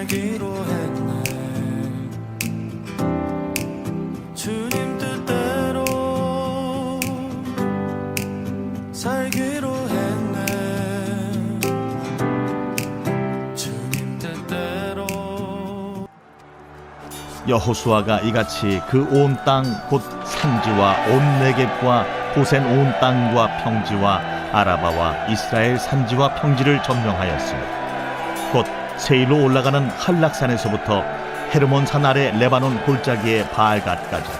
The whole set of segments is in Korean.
살기로 했네. 주님 뜻대로 살기로 했네. 주님 뜻대로. 여호수아가 이같이 그 온 땅 곧 산지와 온 네겝과 고센 온 땅과 평지와 아라바와 이스라엘 산지와 평지를 점령하였으며 곧 세일로 올라가는 한락산에서부터 헤르몬산 아래 레바논 골짜기의 바알갓까지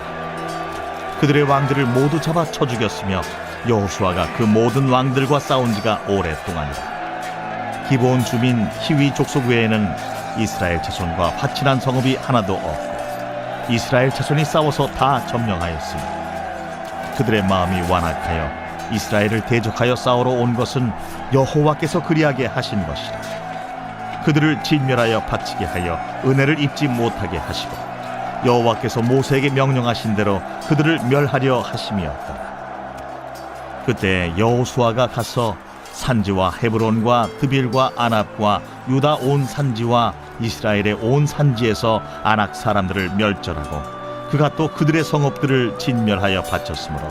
그들의 왕들을 모두 잡아 쳐 죽였으며 여호수아가 그 모든 왕들과 싸운 지가 오랫동안이라. 기브온 주민 히위 족속 외에는 이스라엘 자손과 화친한 성읍이 하나도 없고 이스라엘 자손이 싸워서 다 점령하였으니 그들의 마음이 완악하여 이스라엘을 대적하여 싸우러 온 것은 여호와께서 그리하게 하신 것이라. 그들을 진멸하여 바치게 하여 은혜를 입지 못하게 하시고 여호와께서 모세에게 명령하신 대로 그들을 멸하려 하심이었더라. 그때 여호수아가 가서 산지와 헤브론과 드빌과 아납과 유다 온 산지와 이스라엘의 온 산지에서 아낙 사람들을 멸절하고 그가 또 그들의 성읍들을 진멸하여 바쳤으므로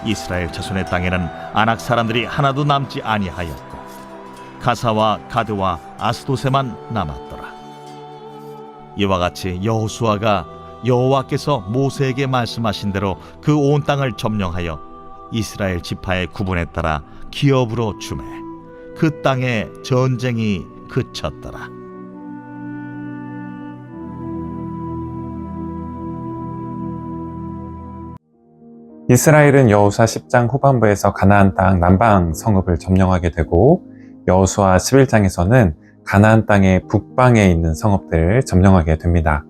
이스라엘 자손의 땅에는 아낙 사람들이 하나도 남지 아니하였고 가사와 가드와 아스도세만 남았더라. 이와 같이 여호수아가 여호와께서 모세에게 말씀하신 대로 그 온 땅을 점령하여 이스라엘 지파의 구분에 따라 기업으로 주매 그 땅에 전쟁이 그쳤더라. 이스라엘은 여호수아 10장 후반부에서 가나안 땅 남방 성읍을 점령하게 되고 여호수아 11장에서는 가나안 땅의 북방에 있는 성읍들을 점령하게 됩니다.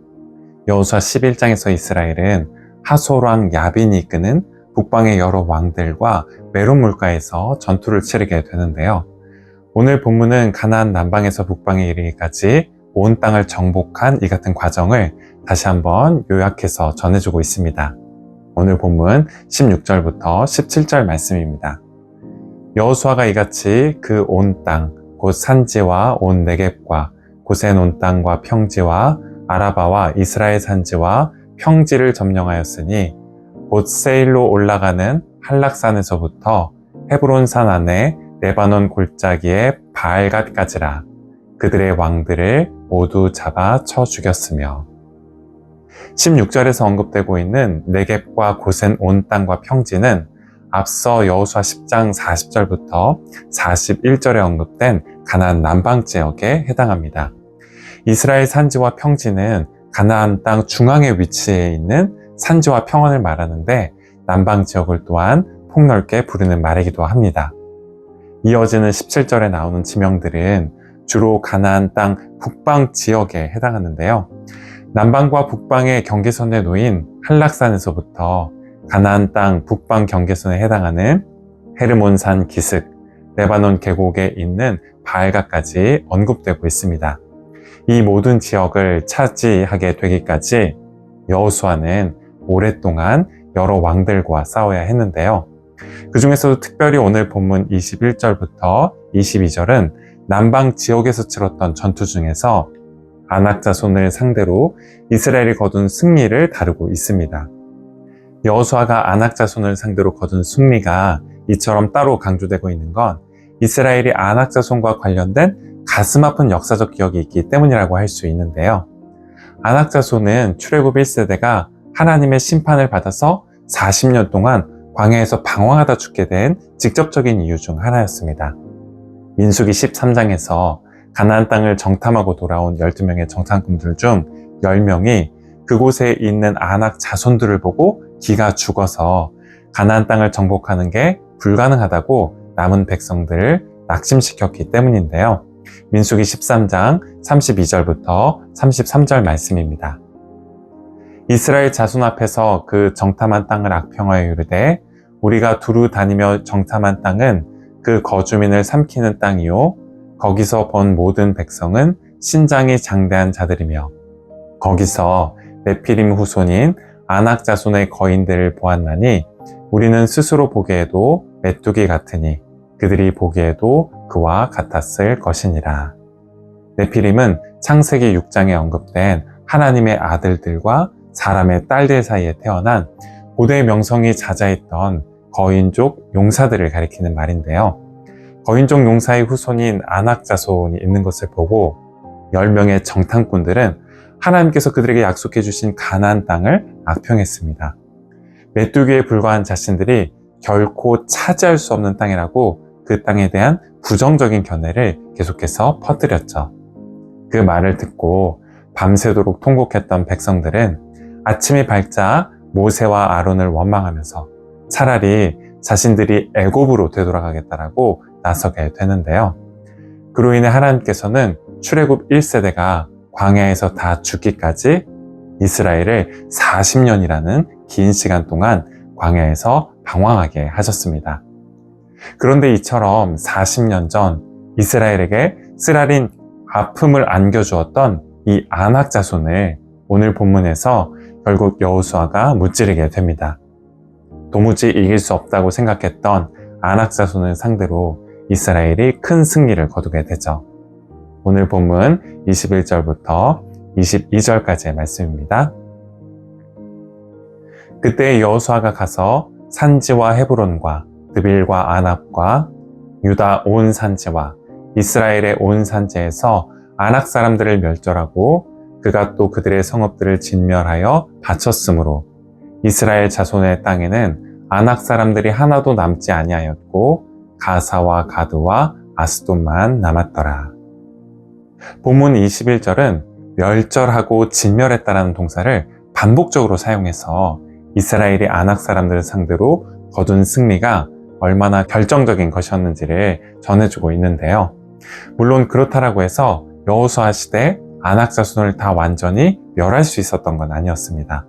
여호수아 11장에서 이스라엘은 하솔왕 야빈이 이끄는 북방의 여러 왕들과 메론 물가에서 전투를 치르게 되는데요. 오늘 본문은 가나안 남방에서 북방에 이르기까지 온 땅을 정복한 이 같은 과정을 다시 한번 요약해서 전해주고 있습니다. 오늘 본문 16절부터 17절 말씀입니다. 여호수아가 이같이 그 온 땅, 곧 산지와 온 네겝과 고센 온 땅과 평지와 아라바와 이스라엘 산지와 평지를 점령하였으니 곧 세일로 올라가는 한락산에서부터 헤브론 산 안에 레바논 골짜기의 바알갓까지라. 그들의 왕들을 모두 잡아 쳐 죽였으며. 16절에서 언급되고 있는 네겝과 고센 온 땅과 평지는 앞서 여호수아 10장 40절부터 41절에 언급된 가나안 남방 지역에 해당합니다. 이스라엘 산지와 평지는 가나안 땅 중앙에 위치해 있는 산지와 평원을 말하는데 남방 지역을 또한 폭넓게 부르는 말이기도 합니다. 이어지는 17절에 나오는 지명들은 주로 가나안 땅 북방 지역에 해당하는데요. 남방과 북방의 경계선에 놓인 한락산에서부터 가나안 땅 북방 경계선에 해당하는 헤르몬산 기슭, 레바논 계곡에 있는 바알갓까지 언급되고 있습니다. 이 모든 지역을 차지하게 되기까지 여호수아는 오랫동안 여러 왕들과 싸워야 했는데요. 그 중에서도 특별히 오늘 본문 21절부터 22절은 남방 지역에서 치렀던 전투 중에서 아낙 자손을 상대로 이스라엘이 거둔 승리를 다루고 있습니다. 여호수아가 아낙 자손을 상대로 거둔 승리가 이처럼 따로 강조되고 있는 건 이스라엘이 아낙 자손과 관련된 가슴 아픈 역사적 기억이 있기 때문이라고 할 수 있는데요. 아낙 자손은 출애굽 1세대가 하나님의 심판을 받아서 40년 동안 광야에서 방황하다 죽게 된 직접적인 이유 중 하나였습니다. 민수기 13장에서 가나안 땅을 정탐하고 돌아온 12명의 정탐꾼들 중 10명이 그곳에 있는 아낙 자손들을 보고 기가 죽어서 가나안 땅을 정복하는 게 불가능하다고 남은 백성들을 낙심시켰기 때문인데요. 민수기 13장 32절부터 33절 말씀입니다. 이스라엘 자손 앞에서 그 정탐한 땅을 악평하여 이르되 우리가 두루 다니며 정탐한 땅은 그 거주민을 삼키는 땅이요 거기서 본 모든 백성은 신장이 장대한 자들이며 거기서 네피림 후손인 아낙 자손의 거인들을 보았나니 우리는 스스로 보기에도 메뚜기 같으니 그들이 보기에도 그와 같았을 것이니라. 네피림은 창세기 6장에 언급된 하나님의 아들들과 사람의 딸들 사이에 태어난 고대 명성이 자자했던 거인족 용사들을 가리키는 말인데요. 거인족 용사의 후손인 아낙 자손이 있는 것을 보고 10명의 정탐꾼들은 하나님께서 그들에게 약속해 주신 가나안 땅을 악평했습니다. 메뚜기에 불과한 자신들이 결코 차지할 수 없는 땅이라고 그 땅에 대한 부정적인 견해를 계속해서 퍼뜨렸죠. 그 말을 듣고 밤새도록 통곡했던 백성들은 아침이 밝자 모세와 아론을 원망하면서 차라리 자신들이 애굽으로 되돌아가겠다라고 나서게 되는데요. 그로 인해 하나님께서는 출애굽 1세대가 광야에서 다 죽기까지 이스라엘을 40년이라는 긴 시간 동안 광야에서 방황하게 하셨습니다. 그런데 이처럼 40년 전 이스라엘에게 쓰라린 아픔을 안겨주었던 이 아낙 자손을 오늘 본문에서 결국 여호수아가 무찌르게 됩니다. 도무지 이길 수 없다고 생각했던 아낙 자손을 상대로 이스라엘이 큰 승리를 거두게 되죠. 오늘 본문 21절부터 22절까지의 말씀입니다. 그때 여호수아가 가서 산지와 헤브론과 드빌과 아납과 유다 온 산지와 이스라엘의 온 산지에서 아낙 사람들을 멸절하고 그가 또 그들의 성읍들을 진멸하여 바쳤으므로 이스라엘 자손의 땅에는 아낙 사람들이 하나도 남지 아니하였고 가사와 가드와 아스돗만 남았더라. 본문 21절은 멸절하고 진멸했다라는 동사를 반복적으로 사용해서 이스라엘이 아낙 사람들을 상대로 거둔 승리가 얼마나 결정적인 것이었는지를 전해주고 있는데요. 물론 그렇다라고 해서 여호수아 시대 아낙 자손을 다 완전히 멸할 수 있었던 건 아니었습니다.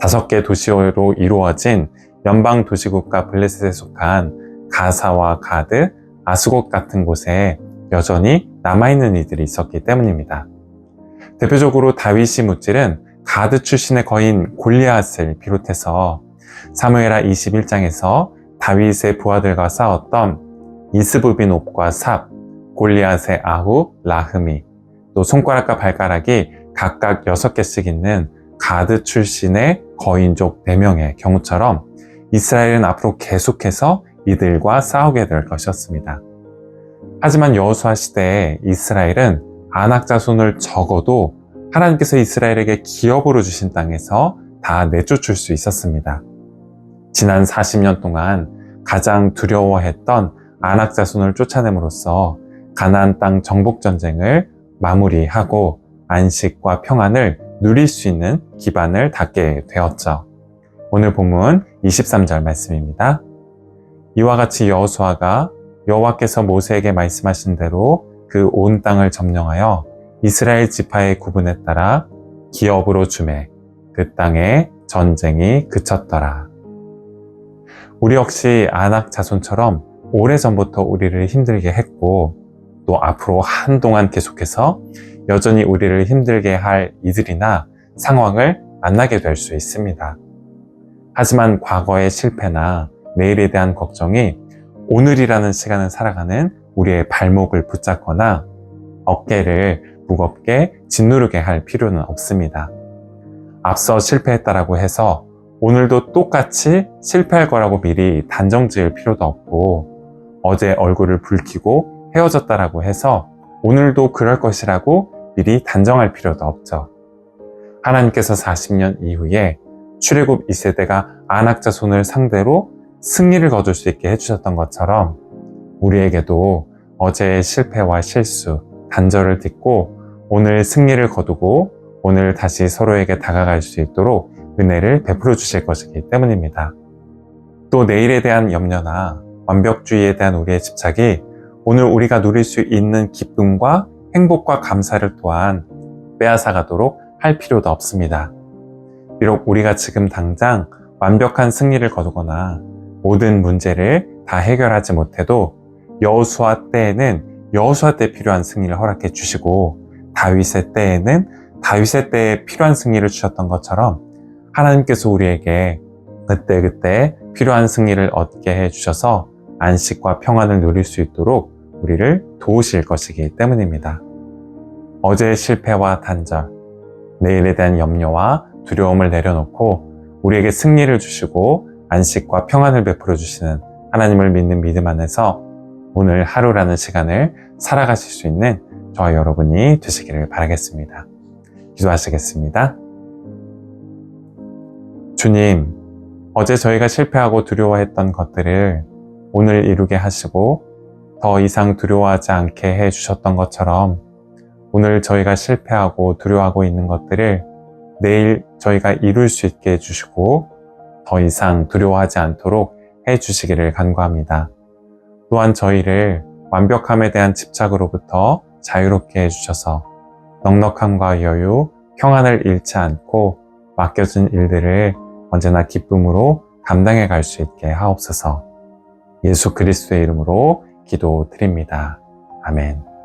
5개 도시로 이루어진 연방 도시국가 블레셋에 속한 가사와 가드, 아스곳 같은 곳에 여전히 남아있는 이들이 있었기 때문입니다. 대표적으로 다윗이 무찌른 가드 출신의 거인 골리앗을 비롯해서 사무엘하 21장에서 다윗의 부하들과 싸웠던 이스브빈옵과 삽, 골리앗의 아후, 라흠이, 또 손가락과 발가락이 각각 6개씩 있는 가드 출신의 거인족 4명의 경우처럼 이스라엘은 앞으로 계속해서 이들과 싸우게 될 것이었습니다. 하지만 여호수아 시대에 이스라엘은 아낙 자손을 적어도 하나님께서 이스라엘에게 기업으로 주신 땅에서 다 내쫓을 수 있었습니다. 지난 40년 동안 가장 두려워했던 아낙 자손을 쫓아냄으로써 가나안 땅 정복 전쟁을 마무리하고 안식과 평안을 누릴 수 있는 기반을 닦게 되었죠. 오늘 본문 23절 말씀입니다. 이와 같이 여호수아가 여호와께서 모세에게 말씀하신 대로 그 온 땅을 점령하여 이스라엘 지파의 구분에 따라 기업으로 주매 그 땅에 전쟁이 그쳤더라. 우리 역시 아낙 자손처럼 오래전부터 우리를 힘들게 했고 또 앞으로 한동안 계속해서 여전히 우리를 힘들게 할 이들이나 상황을 만나게 될 수 있습니다. 하지만 과거의 실패나 내일에 대한 걱정이 오늘이라는 시간을 살아가는 우리의 발목을 붙잡거나 어깨를 무겁게 짓누르게 할 필요는 없습니다. 앞서 실패했다라고 해서 오늘도 똑같이 실패할 거라고 미리 단정 지을 필요도 없고 어제 얼굴을 붉히고 헤어졌다라고 해서 오늘도 그럴 것이라고 미리 단정할 필요도 없죠. 하나님께서 40년 이후에 출애굽 2세대가 아낙 자손을 상대로 승리를 거둘 수 있게 해주셨던 것처럼 우리에게도 어제의 실패와 실수, 단절을 딛고 오늘 승리를 거두고 오늘 다시 서로에게 다가갈 수 있도록 은혜를 베풀어 주실 것이기 때문입니다. 또 내일에 대한 염려나 완벽주의에 대한 우리의 집착이 오늘 우리가 누릴 수 있는 기쁨과 행복과 감사를 또한 빼앗아가도록 할 필요도 없습니다. 비록 우리가 지금 당장 완벽한 승리를 거두거나 모든 문제를 다 해결하지 못해도 여호수아 때에는 여호수아 때 필요한 승리를 허락해 주시고 다윗의 때에는 다윗의 때에 필요한 승리를 주셨던 것처럼 하나님께서 우리에게 그때그때 필요한 승리를 얻게 해주셔서 안식과 평안을 누릴 수 있도록 우리를 도우실 것이기 때문입니다. 어제의 실패와 단절, 내일에 대한 염려와 두려움을 내려놓고 우리에게 승리를 주시고 안식과 평안을 베풀어 주시는 하나님을 믿는 믿음 안에서 오늘 하루라는 시간을 살아가실 수 있는 저와 여러분이 되시기를 바라겠습니다. 기도하시겠습니다. 주님, 어제 저희가 실패하고 두려워했던 것들을 오늘 이루게 하시고 더 이상 두려워하지 않게 해주셨던 것처럼 오늘 저희가 실패하고 두려워하고 있는 것들을 내일 저희가 이룰 수 있게 해주시고 더 이상 두려워하지 않도록 해주시기를 간구합니다. 또한 저희를 완벽함에 대한 집착으로부터 자유롭게 해주셔서 넉넉함과 여유, 평안을 잃지 않고 맡겨진 일들을 언제나 기쁨으로 감당해 갈 수 있게 하옵소서. 예수 그리스도의 이름으로 기도드립니다. 아멘.